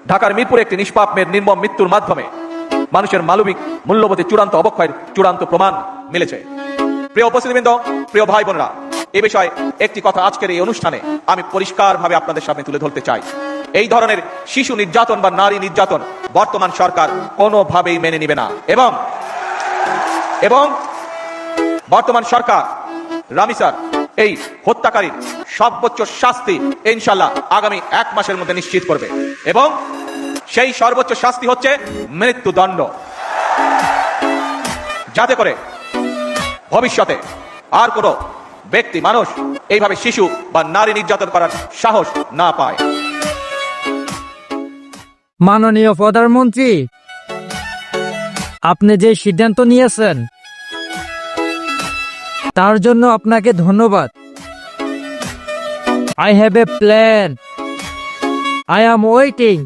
ঢাকার মিরপুরে একটি নিষ্পাপ মেয়ের নির্মম মৃত্যুর মাধ্যমে মানুষের মানবিক মূল্যবোধে চূড়ান্ত অবক্ষয়ের চূড়ান্ত প্রমাণ মিলেছে। প্রিয় উপস্থিতিবৃন্দ, প্রিয় ভাই বোনরা, এ বিষয়ে একটি কথা আজকের এই অনুষ্ঠানে আমি পরিষ্কারভাবে আপনাদের সামনে তুলে ধরতে চাই। এই ধরনের শিশু নির্যাতন বা নারী নির্যাতন বর্তমান সরকার কোনোভাবেই মেনে নিবে না এবং বর্তমান সরকার রামিসার এই হত্যাকারীর সর্বোচ্চ শাস্তি ইনশাআল্লাহ আগামী 1 মাসের মধ্যে নিশ্চিত করবে এবং সেই সর্বোচ্চ শাস্তি হচ্ছে মৃত্যুদণ্ড, যাতে করে ভবিষ্যতে আর কোনো ব্যক্তি মানুষ এইভাবে শিশু বা নারী নির্যাতন করার সাহস না পায়। মাননীয় প্রধানমন্ত্রী, আপনি যে সিদ্ধান্ত নিয়েছেন তার জন্য আপনাকে ধন্যবাদ। I have a plan. I am waiting.